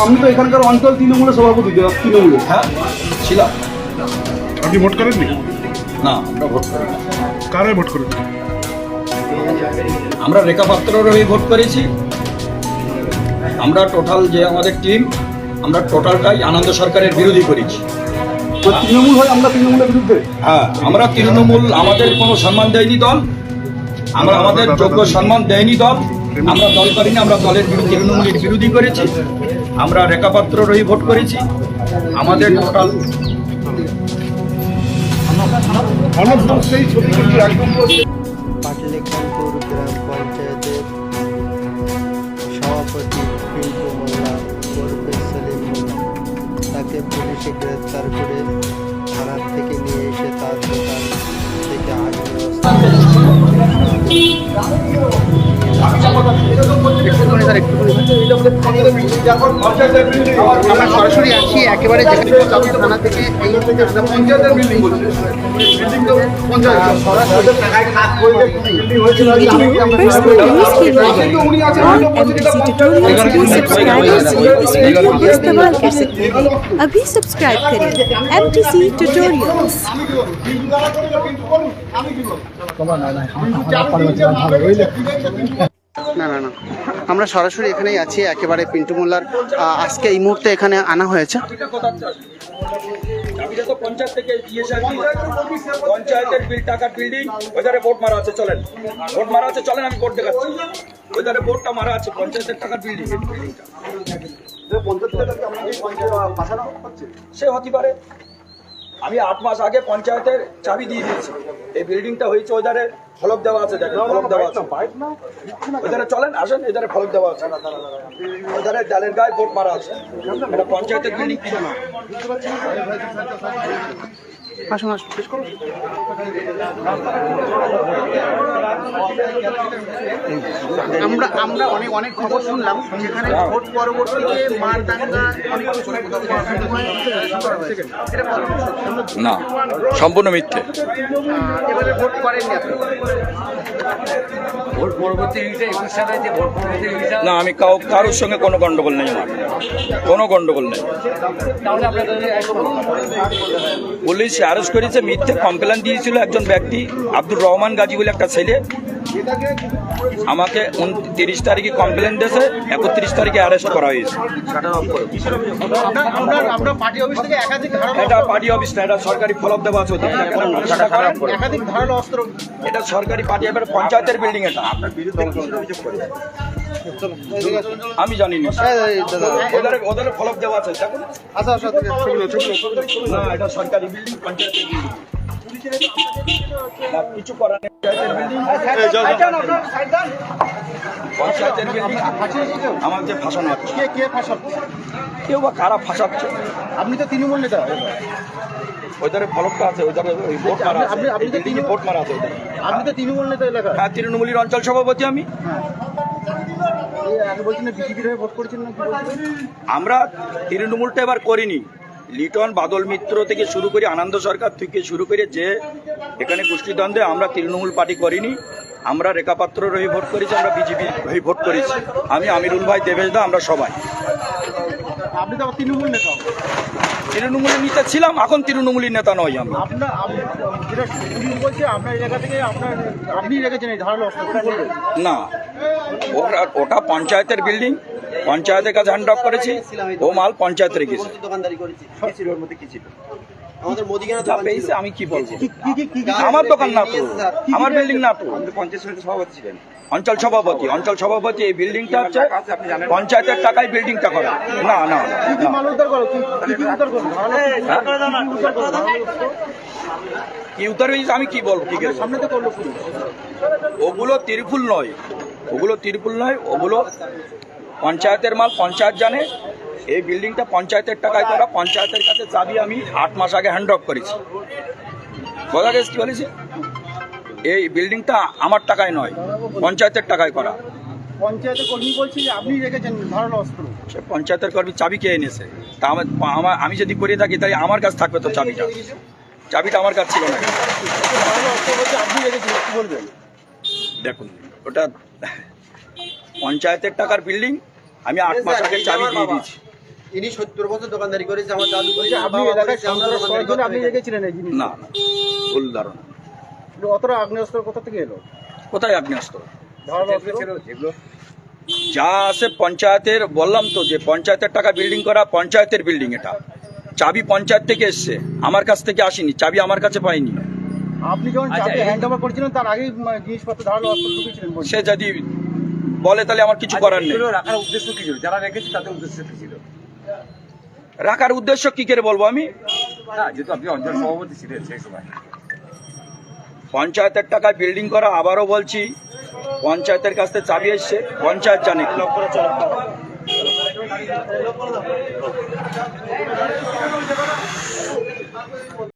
আমি তো এখানকার অঞ্চল তৃণমূলের সভাপতি তৃণমূলে হ্যাঁ ছিলাম। আপনি ভোট করেননি? না, আমরা ভোট করি না। কারে ভোট করেন? আমরা রেখা পাত্রের হয়ে ভোট করেছি। আমরা টোটাল যে আমাদের টিম, আমরা টোটালটাই আনন্দ সরকারের বিরোধী করেছি। তৃণমূল হয় আমরা তৃণমূলের বিরুদ্ধে। হ্যাঁ, আমরা তৃণমূল, আমাদের কোনো সম্মান দেয়নি দল, আমরা আমাদের যোগ্য সম্মান দেয়নি দল, আমরা দল করিনি, আমরা দলের বিরুদ্ধে তৃণমূলের বিরোধী করেছি। আমরা রেখা পাত্রের হয়ে ভোট করেছি। আমাদের টোটাল সেই ছবি কিন্তু একদম পাটলিখানপুর গ্রাম পঞ্চায়েতের সভাপতি পিন্টু মোল্লা ওরফে সেলিম মোল্লা, তাকে পুলিশে গ্রেপ্তার করে থানার থেকে নিয়ে এসে তার দোকান থেকে আইনি আমরা সরাসরি আছি একেবারে থানা থেকে এই পঞ্চায়েতের বিল্ডিং বলছে उनी इस्तेमाल कर सकते हैं। अभी सब्सक्राइब करें MTC ट्यूटोरियल्स। না না না আমরা সরাসরি এখানেই আছি একেবারে পিন্টু মোল্লার আজকে এই মুহূর্তে এখানে আনা হয়েছে। পঞ্চায়েত থেকে দিয়েছে, পঞ্চায়েতের টাকার বিল্ডিং, ওইধারে বোর্ড মারা আছে, চলেন বোর্ড মারা আছে, চলেন আমি বোর্ড দেখাচ্ছি। ওইধারে বোর্ডটা মারা আছে, পঞ্চায়েতের টাকার বিল্ডিং। সে হতে পারে। আমি 8 মাস আগে পঞ্চায়েতের চাবি দিয়ে দিয়েছি। এই বিল্ডিংটা হয়েছে, ওইধারে ফলক দেওয়া আছে, দেখেন ফলক দেওয়া আছে। ওইধারে চলেন, আসেন, এধারে ফলক দেওয়া আছে, ওইধারে ডালের গায়ে বোর্ড মারা আছে। এটা পঞ্চায়েতের বিল্ডিং কিছু না। আসুন আসুন শেষ করুন। আমরা আমরা অনেক খবর শুনলাম যেখানে ভোট পরবর্তীতে মার দাঙ্গা অনেক কিছু না, সম্পূর্ণ মিথ্যে। এবারে ভোট করেননি আপনি? ভোট পরবর্তী হিংসা 21 সালে যে ভোট পরবর্তী হিংসা, না, আমি কারোর সঙ্গে কোনো গন্ডগোল নেই, আমার কোনো গন্ডগোল নেই। তাহলে আপনাদের পুলিশ অ্যারেস্ট করেছে, মিথ্যে কমপ্লেন দিয়েছিল একজন ব্যক্তি, আব্দুর রহমান গাজী বলে একটা ছেলে। আমাকে 29 তারিখে কমপ্লেন দিয়েছে, 31 তারিখে অ্যারেস্ট করা হয়েছে। আমরা পার্টি অফিস থেকে এটা পার্টি অফিস না, এটা সরকারি ফলক দেওয়া আছে। একাধিক ধারালো অস্ত্র, এটা সরকারি পার্টি, এবার পঞ্চায়েতের বিল্ডিং। এটা আমি জানি না, ওদের ফলক দেওয়া আছে, দেখুন। না, এটা সরকারি বিল্ডিং, পঞ্চায়েতের বিল্ডিং, কিছু করার নেই। পঞ্চায়েতের বিল্ডিং আমাদের ফাঁসানো হচ্ছে। কে ফাঁসাচ্ছে? কেউ বা কারা ফাঁসাচ্ছে। আপনি তো তৃণমূল নেতা। ওইধারে ফলকটা আছে, ওইধারে ভোট মারা আছে, ভোট মারা আছে। আপনি তো তৃণমূল নেতা এলাকা। হ্যাঁ, তৃণমূলের অঞ্চল সভাপতি আমি। আগে বলছেন না বিজেপির হয়ে ভোট করেছেন না? আমরা তৃণমূলটা এবার করিনি। লিটন বাদল মিত্র থেকে শুরু করে আনন্দ সরকার থেকে শুরু করে যে এখানে গোষ্ঠীদ্বন্দ্বে, আমরা তৃণমূল পার্টি করিনি। আমরা রেখা পাত্রের হয়ে ভোট করেছি, আমরা বিজেপি হয়ে ভোট করেছি। আমি আমিরুল ভাই, দেবেশ দা, আমরা সবাই। আপনি তো তৃণমূল নেতা। তৃণমূলের নেতা ছিলাম, এখন তৃণমূলের নেতা নই আমি। যেটা পুলিশ বলছে আপনার এলাকা থেকে আপনি রেখেছেন এই ধারালো অস্ত্র। না, ওটা পঞ্চায়েতের বিল্ডিং, পঞ্চায়েতের কাছে হ্যান্ড অফ করেছি। ও মাল পঞ্চায়েত রেখেছি। দোকানদারি করেছি, ওর মধ্যে কি ছিল? আমাদের মুদিখানা যা পেয়েছে আমি কি বলবো, আমার দোকান না তো, আমার বিল্ডিং না তো। পঞ্চায়েত সমিতির সভাপতি ছিলেন। অঞ্চল সভাপতি। এই বিল্ডিংটা হচ্ছে পঞ্চায়েতের টাকায় বিল্ডিংটা করা। না না, কি উত্তর হয়েছে আমি কি বলবো, ঠিক আছে। সামনে তো করলো ওগুলো তিরপুল নয়, ওগুলো পঞ্চায়েতের মাল, পঞ্চায়েত জানে। এই বিল্ডিংটা পঞ্চায়েতের টাকায় করা, পঞ্চায়েতের কাছে চাবি আমি 8 মাস আগে হ্যান্ড অফ করেছি। বোঝা গেছে কি বলেছি? এই বিল্ডিংটা আমার টাকায় নয়, পঞ্চায়েতের টাকায় করা। পঞ্চায়েতের কর্মী বলছি যে আপনি রেখেছেন ধারালো অস্ত্র। সে পঞ্চায়েতের কর্মী চাবি কে এনেছে? তা আমি যদি করে থাকি তাই আমার কাছে থাকবে তো চাবিটা আমার কাছে ছিল না। আপনি রেখেছেন, কি বলবেন? দেখুন, ওটা পঞ্চায়েতের টাকার বিল্ডিং, আমি 8 মাস আগে চাবি দিয়ে দিয়েছি। ইনি 70 বছর দোকানদারি করেছে, আমার দাদু করেছে, আপনি এলাকায় সন্ত্রাস করার জন্য আপনি রেখেছিলেন এই জিনিস? না না, ভুল ধারণা। অতটা আগ্নেয়াস্ত্র কোথা থেকে এলো? কোথায় আগ্নেয়াস্ত্র? ধারালো অস্ত্র? যা আছে পঞ্চায়েতের, বললাম তো যে পঞ্চায়েতের টাকা বিল্ডিং করা, পঞ্চায়েতের বিল্ডিং এটা। চাবি পঞ্চায়েত থেকে এসছে, আমার কাছ থেকে আসেনি, চাবি আমার কাছে পাইনি। আপনি যখন আচ্ছা, চাবি এই- হ্যান্ড ওভার করেছিলেন তার আগেই জিনিসপত্র ধারালো অস্ত্র ঢুকিয়েছিলেন বলছেন? সে যদি বলে তাহলে আমার কিছু করার নেই। এগুলো রাখার উদ্দেশ্য কি ছিল? যারা রেখেছে তাদের উদ্দেশ্য কি ছিল? রাখার উদ্দেশ্য কি করে বলবো আমি? না, যেহেতু আপনি অঞ্চল সভাপতি ছিলেন সেই সময়। পঞ্চায়েতের টাকায় বিল্ডিং করা, আবারও বলছি পঞ্চায়েতের কাছ থেকে চাবি এসছে, পঞ্চায়েত জানে কি।